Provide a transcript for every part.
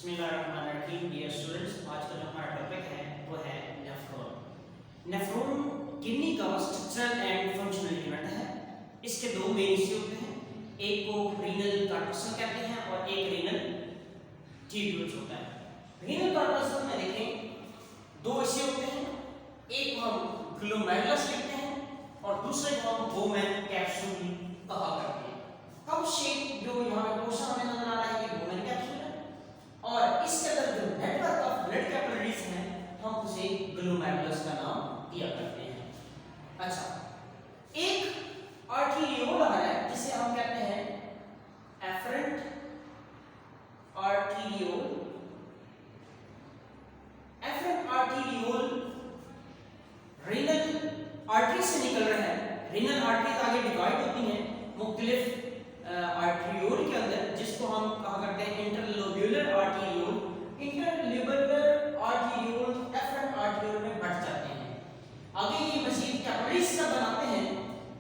बिस्मिल्लाहिर्रहमानिर्रहीम। Dear students, आज का जो हमारा टॉपिक है वो है नेफ्रॉन। नेफ्रॉन किडनी का स्ट्रक्चरल एंड फंक्शनल यूनिट है। इसके दो मेन हिस्से होते हैं, एक को रीनल कार्पस्कल कहते हैं और एक रीनल ट्यूब्यूल्स होता है। रीनल कार्पस्कल में देखें दो हिस्से होते हैं, एक को हम ग्लोमेरुलस कहते हैं और दूसरे को हम बोमेन कैप्सूल कहा करते हैं। कप शेप जो यहाँ पे पोर्शन हमें नजर आ रहा है ये बोमेन कैप्सूल है और इसके अंदर जो नेटवर्क ऑफ ब्लड कैपिलरीज हैं हम उसे ग्लोमेरुलस का नाम दिया करते हैं। अच्छा, एक आर्टेरियोल है जिसे हम कहते हैं efferent arteriole. Efferent arteriole renal artery से निकल रहा है। रीनल आर्टरीज आगे डिवाइड होती हैं मुख्तलिफ आर्टेरियोल के अंदर, जिसको हम कहा करते हैं interlobular arteriole. Interlobular arteriole efferent arteriole में बढ़ जाते हैं। आगे ये मजीद कैपिलरीज का बनाते हैं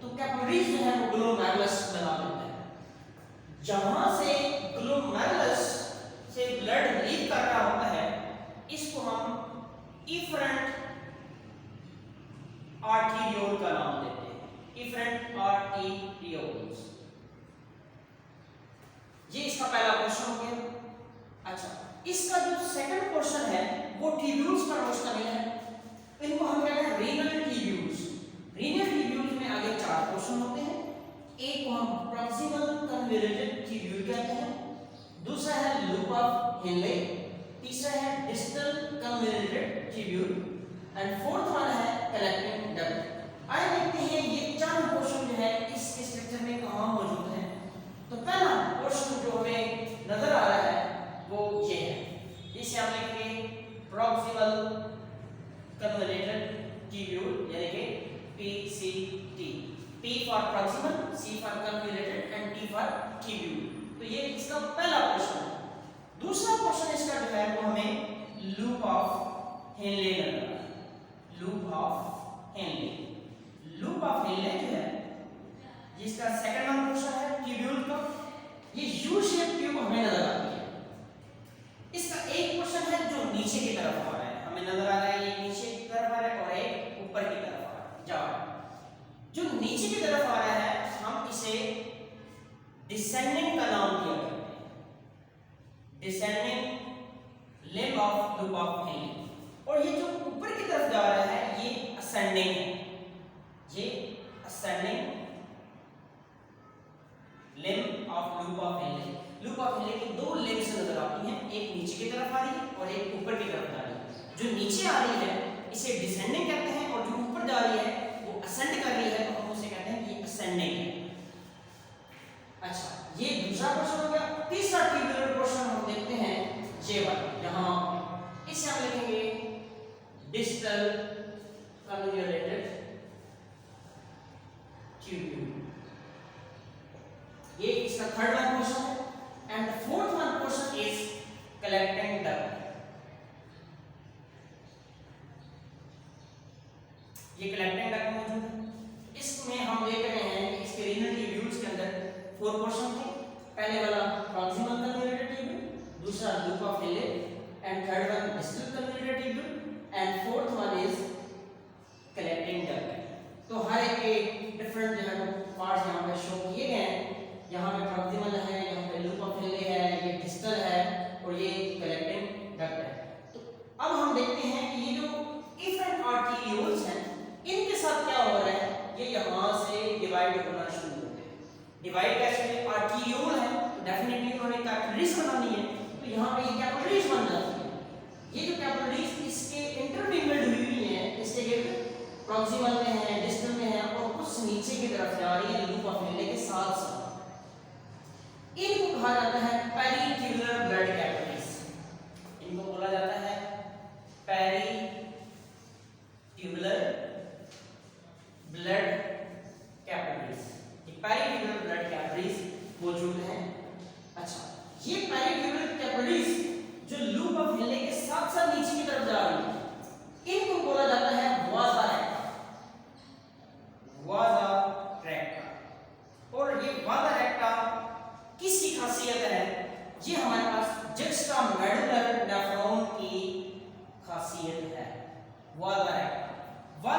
तो कैपिलरीज जो है वो ग्लोमेरुलस बना देता है। जहां से ग्लोमेरुलस से ब्लड लीक कर रहा होता है इसको हम इफरेंट आर्टेरियोल का नाम देते हैं, इफरेंट आर्टेरियोल्स। ये इसका पहला क्वेश्चन हो गया। अच्छा, इसका जो सेकंड क्वेश्चन है वो ट्यूब्यूल्स पर मुश्तमिल है। इनको हम कहते हैं रीनल ट्यूब्यूल्स। रीनल ट्यूब्यूल्स में आगे चार क्वेश्चन होते हैं। एक को हम प्रॉक्सिमल कन्वोल्यूटेड ट्यूब्यूल कहते हैं, दूसरा है लूप ऑफ हेनले, तीसरा है distal convoluted tubule and fourth one है कलेक्टिंग डक्ट। आइए देखते हैं ये चार क्वेश्चन जो है इस स्ट्रक्चर में कहां मौजूद है। तो पहला क्वेश्चन जो हमें नजर आ रहा है वो ये है, इसे हम लिखेंगे प्रॉक्सिमल कन्वोल्यूटेड ट्यूब्यूल यानी कि PCT। P for proximal, C for convoluted and T for tubule. तो ये इसका पहला क्वेश्चन है। दूसरा क्वेश्चन इसका जो है वो हमें लूप ऑफ हेनले नजर आ रहा है। Loop of Henle, loop of Henle जो है जिसका सेकंड नंबर क्वेश्चन है ट्यूब्यूल का। ये यू शेप ट्यूब हमें नजर आती है। इसका एक क्वेश्चन है जो नीचे की तरफ आ रहा है, हमें नजर आ रहा है ये नीचे की तरफ आ रहा है और एक ऊपर की तरफ आ रहा है। जा रहा है जो नीचे की तरफ आ रहा है हम इसे डिसेंडिंग का नाम दिया करते हैं, descending limb of loop of Henle. और ये जो ऊपर की तरफ जा रहा है ये असेंडिंग है, ये ascending limb of loop of Henle. Loop of Henle की दो लिम्ब्स नजर आती हैं, एक नीचे की तरफ आ रही है और एक ऊपर की तरफ जा रही है। जो नीचे आ रही है इसे डिसेंडिंग कहते हैं और जो ऊपर जा रही है वो असेंड कर रही है तो हम उसे कहते हैं ये असेंडिंग है। अच्छा, ये दूसरा क्वेश्चन हो गया। तीसरा ट्यूब्यूलर क्वेश्चन हम देखते हैं ये वाला, यहां इसे हम लिखेंगे डिस्टल कन्वोल्यूटेड ट्यूब्यूल। ये इसका थर्ड वन क्वेश्चन है and the fourth one question is collecting duct. ये कलेक्टिंग डक्ट मौजूद है। इसमें हम देख रहे हैं कि इसके रीनल ट्यूब्यूल्स के अंदर 4 क्वेश्चन थे। पहले वाला प्रॉक्सिमल कन्वोल्यूटेड ट्यूब्यूल, दूसरा loop of Henle and third one distal convoluted tubule and fourth one is collecting duct. तो हर एक के डिफरेंट जो है वो पार्ट्स यहां पे शो किए गए हैं। यहाँ पे प्रॉक्सिमल है, यहाँ पे लूप ऑफ हेनले है, ये डिस्टल है और ये कलेक्टिंग डक्ट है। तो अब हम देखते हैं कि ये जो इफरेंट आर्टेरियोल्स हैं इनके साथ क्या हो रहा है, ये यहाँ से डिवाइड होना शुरू होते हैं। डिवाइड कैसे? आर्टेरियोल है तो डेफिनेटली उन्होंने कैपिलरीज बनानी है, तो यहाँ पे ये कैपिलरीज बन जाती है। ये जो कैपिलरीज इसके इंटरमिंगल्ड हुई हुई है, इसके प्रॉक्सिमल में है, डिस्टल में है और कुछ नीचे की तरफ जा रही है लूप ऑफ हेनले के साथ साथ। इनको कहा जाता है पेरिट्यूबुलर ब्लड कैपिलरीज। इनको बोला जाता है पेरिट्यूबुलर ब्लड कैपिलरीज। ये पेरिट्यूबुलर ब्लड कैपिलरीज मौजूद हैं। अच्छा, ये पेरिट्यूबुलर कैपिलरीज जो लूप ऑफ हेनले के साथ साथ नीचे की तरफ जा रही है इनको बोला जाता है वाजा रेक्टा, वाजा रेक्टा। और ये वाजा रेक्टा किसकी खासियत है, ये हमारे पास juxtamedullary vasa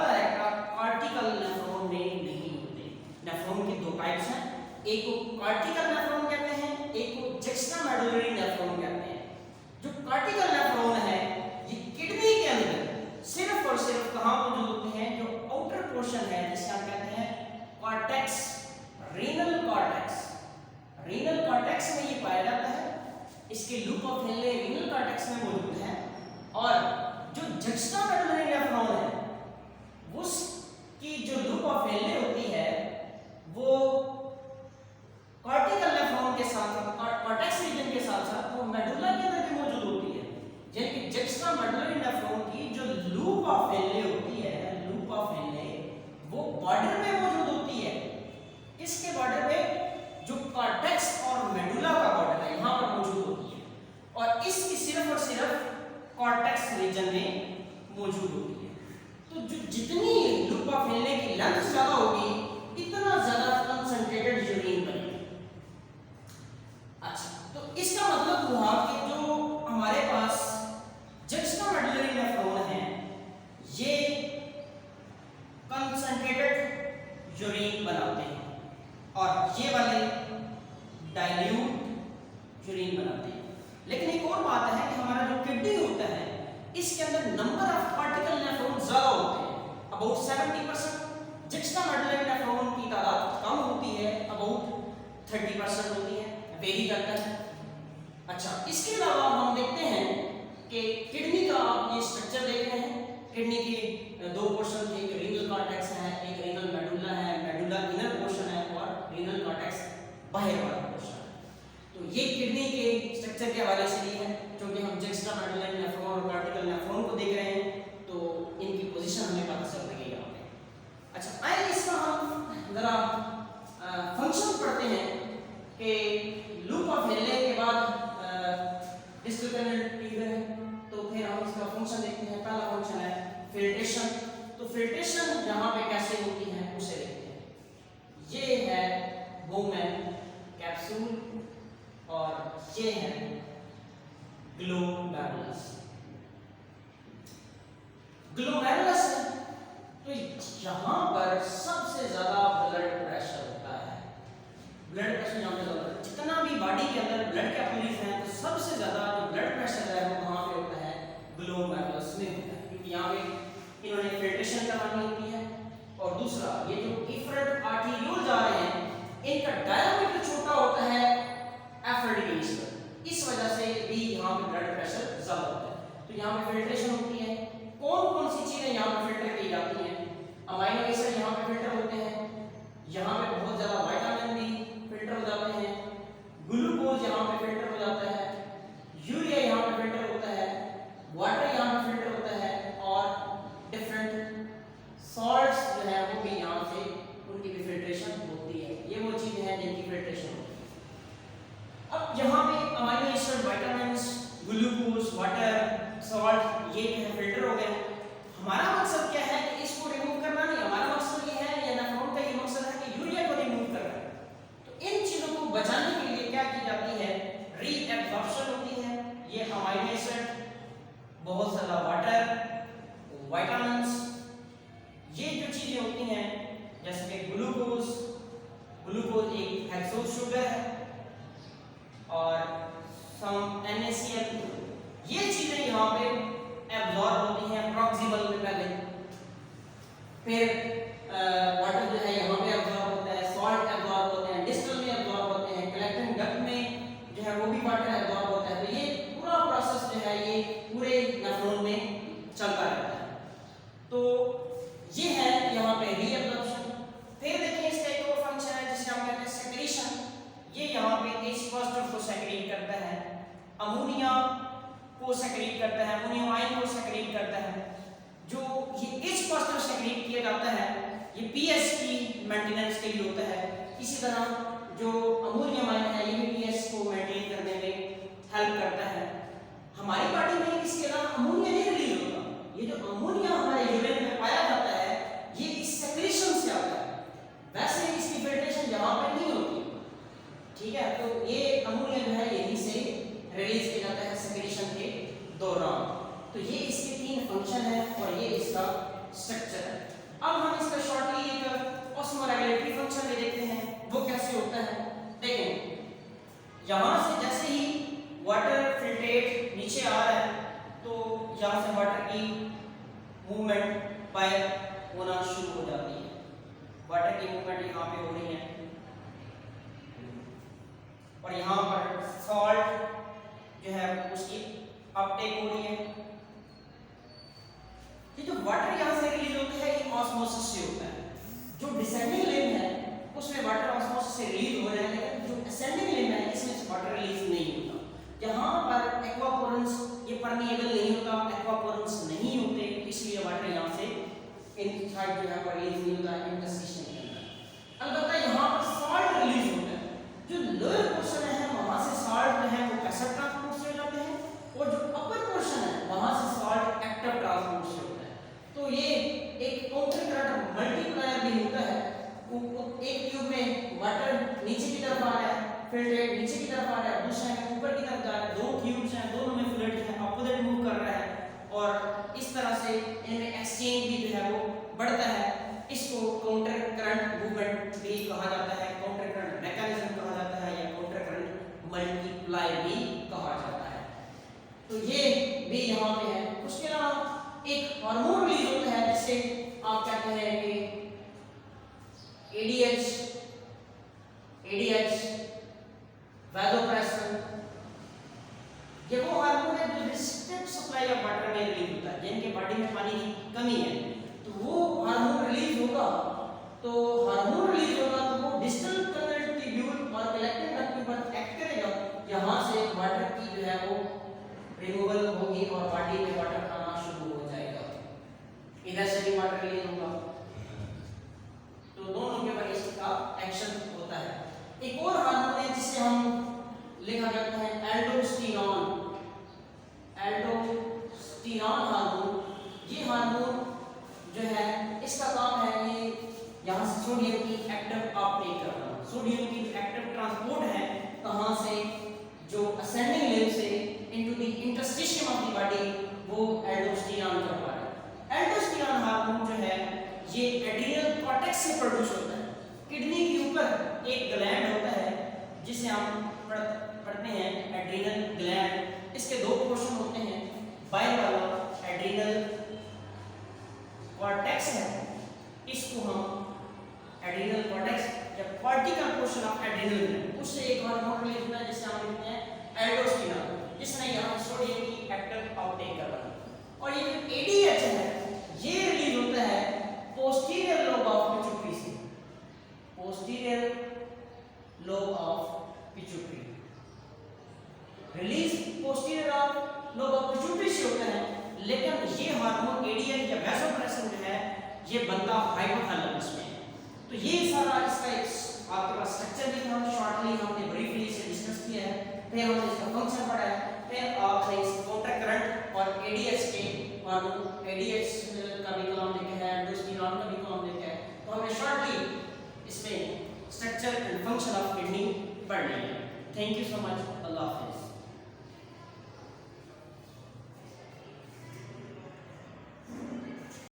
recta cortical nephron में नहीं होते। नेफ्रॉन के दो टाइप्स हैं, एक को कॉर्टिकल नेफ्रॉन कहते हैं, एक को जुक्स्टामेडुलरी नेफ्रॉन कहते हैं। जो कॉर्टिकल नेफ्रॉन है ये किडनी के अंदर सिर्फ और सिर्फ कहाँ मौजूद होते हैं, जो आउटर पोर्शन है जिसे हम कहते हैं cortex, renal cortex. Renal cortex में ये पाया जाता है, इसके लूप ऑफ हेले रीनल कॉर्टेक्स में मौजूद है। और जो जुक्स्टामेडुलरी नेफ्रॉन है उसकी जो लूप ऑफ हेले होती है वो कॉर्टिकल नेफ्रॉन के साथ कॉर्टेक्स रीजन के साथ साथ वो मेडुला के अंदर भी मौजूद होती है। यानी कि जुक्स्टामेडुलरी नेफ्रॉन की जो लूप ऑफ हेले होती है, लूप ऑफ हेले वो बॉर्डर पे मौजूद होती है। किसके बॉर्डर पे? जो कॉर्टेक्स और मेडुला का बॉर्डर है यहां पर मौजूद होती है, और इसकी सिर्फ और सिर्फ कॉर्टेक्स रीजन में मौजूद होती है। तो जो जितनी लूप ऑफ हेले की लेंथ ज्यादा होगी इतना ज्यादा कंसंट्रेटेड यूरिन बनेगी। अच्छा, तो इसका मतलब हुआ कि जो हमारे पास जुक्स्टामेडुलरी नेफ्रॉन है ये कंसंट्रेटेड यूरिन बनाते हैं, और ये वाले डाइल्यूट यूरिन बनाते हैं। लेकिन एक और बात है कि हमारा जो किडनी होता है इसके अंदर नंबर ऑफ कॉर्टिकल नेफ्रॉन ज्यादा होते हैं, अबाउट 70%। जुक्स्टामेडुलरी नेफ्रॉन की तादाद कम होती है, अबाउट 30% होती है, वेरी करता है। अच्छा, इसके अलावा हम देखते हैं कि किडनी का आप ये स्ट्रक्चर देख रहे हैं। किडनी के दो पोर्शन, एक रीनल कॉर्टेक्स है, एक रीनल मेडुला है। मेडुला इनर पोर्शन है और रीनल कॉर्टेक्स बाहर वाला पोर्शन है। तो ये किडनी के स्ट्रक्चर के हवाले से लिए है, क्योंकि हम जुक्स्टामेडुलरी नेफ्रॉन और कॉर्टिकल नेफ्रॉन को देख रहे हैं तो इनकी पोजीशन हमें पता चल रही है यहाँ पे। अच्छा, आइए इसका हम जरा फंक्शन पढ़ते हैं कि लूप ऑफ हेले के बाद डिस्ट्रिब्यूटेड ट्यूबर है, तो फिर हम इसका फंक्शन देखते हैं। पहला फंक्शन है फिल्ट्रेशन। तो फिल्ट्रेशन यहाँ पे कैसे होती है उसे देखते हैं। ये है बोमेन कैप्सूल और ये है ग्लोमेरुलस। ग्लोमेरुलस तो यहाँ पर सबसे ज्यादा ब्लड प्रेशर होता है। ब्लड प्रेशर यहाँ पे ज्यादा, जितना भी बॉडी के अंदर ब्लड कैपिलरीज हैं तो सबसे ज्यादा जो ब्लड प्रेशर है वो कहाँ पे होता है? ग्लोमेरुलस में होता है, क्योंकि यहाँ पे इन्होंने फिल्ट्रेशन करवानी होती है। और दूसरा, ये जो इफरेट आर्टेरियोल जा रहे हैं इनका डायमीटर छोटा होता है एफरेट के निस्बत, इस वजह से भी यहाँ पे ब्लड प्रेशर ज्यादा होता है। तो यहाँ पे फिल्ट्रेशन होती है। कौन कौन सी चीजें यहाँ पे फिल्टर की जाती हैं? अमाइनो एसिड यहाँ पे फिल्टर होते हैं, यहाँ पे बहुत ज्यादा विटामिन भी फिल्टर हो जाते हैं, ग्लूकोज यहाँ पे फिल्टर हो जाता है, यूरिया यहाँ पे फिल्टर होता है, वाटर यहाँ पे फिल्टर होता है, और डिफरेंट सॉल्ट्स जो है वो भी यहाँ से उनकी भी फिल्ट्रेशन होती है। ये वो चीजें हैं जिनकी फिल्ट्रेशन होती है। अब यहाँ पे amino acid, vitamins, glucose, water, salt, ये जो है फिल्टर हो गए। हमारा मकसद क्या है कि इसको रिमूव करना नहीं, हमारा मकसद ये है, या नेफ्रॉन का ये मकसद है कि यूरिया को रिमूव करना। तो इन चीजों को बचाने के लिए क्या की जाती है? रीएब्जॉर्प्शन होती है। ये अमाइनो एसिड, बहुत सारा वाटर, विटामिन्स, ये जो चीजें होती हैं जैसे कि ग्लूकोज एक हेक्सोज शुगर है, और सम NaCl, ये चीजें यहाँ पे एब्जॉर्ब होती हैं प्रॉक्सिमल में पहले, फिर वाटर जो है यहाँ पे एब्जॉर्ब होता है, सॉल्ट एब्जॉर्ब होते हैं, डिस्टल में एब्जॉर्ब होते हैं, कलेक्टिंग डक्ट में जो है वो भी वाटर एब्जॉर्ब होता है। तो ये पूरा प्रोसेस जो है ये पूरे नेफ्रॉन में चलता रहता है। तो ये है यहाँ पे रीएब्जॉर्प्शन। फिर देखिए इसका एक और फंक्शन है जिसे हम कहते हैं सेक्रीशन। ये यहाँ पे H पॉजिटिव को सेक्रीट करता है, अमोनिया को सेक्रीट करता है, अमोनियम आयन को सेक्रीट करता है। जो ये H पॉजिटिव सेक्रीट किया जाता है ये pH की मेंटेनेंस के लिए होता है। इसी तरह जो अमोनियम आयन है ये भी pH को मेंटेन करने में हेल्प करता है। हमारी बॉडी में इसके अलावा अमोनिया नहीं रिलीज होता। ये जो अमोनिया हमारे यूरिन में पाया जाता है ये इस सेक्रीशन से आता है, वैसे इसकी फिल्ट्रेशन जहां पे नहीं होती। ठीक है, तो ये अमोनिया जो है यहीं से रिलीज किया जाता है सेक्रीशन के दौरान। तो ये इसके 3 फंक्शन है और ये इसका स्ट्रक्चर है। अब हम इसका शॉर्टली एक ऑस्मोरेगुलेटरी फंक्शन भी देखते हैं, वो कैसे होता है। देखें यहाँ से जैसे ही वाटर फिल्ट्रेट नीचे आ रहा है तो यहाँ से वाटर की मूवमेंट बाहर होना शुरू हो जाती है। वाटर की मूवमेंट यहाँ पे हो रही है और यहाँ पर सॉल्ट जो है उसकी अपटेक हो रही है। ये जो वाटर यहाँ से रिलीज होता है ये ऑस्मोसिस से होता है। जो डिसेंडिंग लिम्ब है उसमें वाटर ऑस्मोसिस से रिलीज हो रहा है, लेकिन जो असेंडिंग लिम्ब है इसमें वाटर रिलीज नहीं होता। यहाँ पर एक्वापोरेंस ये परमिएबल नहीं होता, एक्वापोरेंस नहीं होते, इसलिए वाटर यहाँ से इनसाइड जो है रिलीज नहीं होता, इंटरस्टिशन नहीं होता। अलबत्ता यहाँ पर सॉल्ट रिलीज होता है। जो लोअर पोर्शन है वहाँ से सॉल्ट जो है वो पैसिव ट्रांसपोर्ट से हो जाते हैं और जो अपर पोर्शन है वहाँ से सॉल्ट एक्टिव ट्रांसपोर्ट से होता है। तो ये एक काउंटर करंट मल्टीप्लायर भी होता है। एक ट्यूब में वाटर नीचे की तरफ आ रहा है, फिल्ट्रेट नीचे की तरफ आ रहा है, दूसरा में ऊपर की तरफ जा रहा है। दो ट्यूब्स हैं, दोनों में फ्लूइड जो है अपोजिट मूव कर रहा है और इस तरह से इनमें एक्सचेंज भी जो है वो बढ़ता है। इसको काउंटर करंट मूवमेंट भी कहा जाता है, काउंटर करंट मैकेनिज्म कहा जाता है या काउंटर करंट मल्टीप्लाई भी कहा जाता है। तो ये भी यहाँ पे है। उसके अलावा एक हार्मोन रिलीज होता है जिसे आप कहते हैं कि एडीएच वैसोप्रेसिन। ये वो हार्मोन है जो रिस्ट्रिक्ट सप्लाई ऑफ वाटर में रिलीज होता है। जिनके बॉडी में पानी की कमी है तो वो हार्मोन रिलीज होगा। तो हार्मोन रिलीज होगा तो वो डिस्टल कन्वर्ट ट्यूब्यूल और कलेक्टिंग डक्ट पर एक्ट करेगा। यहाँ से वाटर की जो है वो रिमूवल होगी और बॉडी में वाटर आना शुरू हो जाएगा। इधर से भी वाटर रिलीज होगा, तो दोनों के ऊपर इसका एक्शन होता है। एक और हार्मोन है जिसे हम लिखा जाता है एल्डोस्टेरोन। एल्डोस्टेरोन हार्मोन, ये हार्मोन जो है इसका काम है ये यहाँ से सोडियम की एक्टिव अपटेक करना। सोडियम की एक्टिव ट्रांसपोर्ट है कहाँ से, जो असेंडिंग लिम्ब से into the interstitium of the body, वो एल्डोस्टेरोन करवा रहा है। एल्डोस्टेरोन हार्मोन जो है ये एड्रिनल कॉर्टेक्स से प्रोड्यूस होता है। किडनी के ऊपर एक ग्लैंड होता है जिसे हम पढ़ते हैं एड्रिनल ग्लैंड। इसके दो पोर्शन होते हैं, बाएं वाला एड्रिनल कॉर्टेक्स है, इसको हम एड्रिनल कॉर्टेक्स या cortical portion of adrenal gland, उससे एक हार्मोन रिलीज होता है जिसे हम कहते हैं एल्डोस्टेरोन, जिसने यहाँ सोडियम की एक्टिव अपटेक करवाना। और ये जो एडीएच है ये रिलीज होता है पोस्टीरियर लोब ऑफ पिट्यूटरी से। Posterior lobe of pituitary release posterior of lobe of pituitary से होता है, लेकिन ये हार्मोन एडीएच या वैसोप्रेसिन जो है ये बनता हाइपोथैलेमस में। तो ये सारा इसका एक आपके पास स्ट्रक्चर भी था, शॉर्टली हमने ब्रीफली इसे डिस्कस किया है, फिर हमने इसका फंक्शन पढ़ा है, फिर आपने इस काउंटर करंट और एडीएच के और एडीएच का भी काम देखा है, एल्डोस्टेरोन का भी काम देखा है। तो हमने शॉर्टली इसमें structure and function of kidney पढ़ लिया है। Thank you so much. Allah हाफिज़।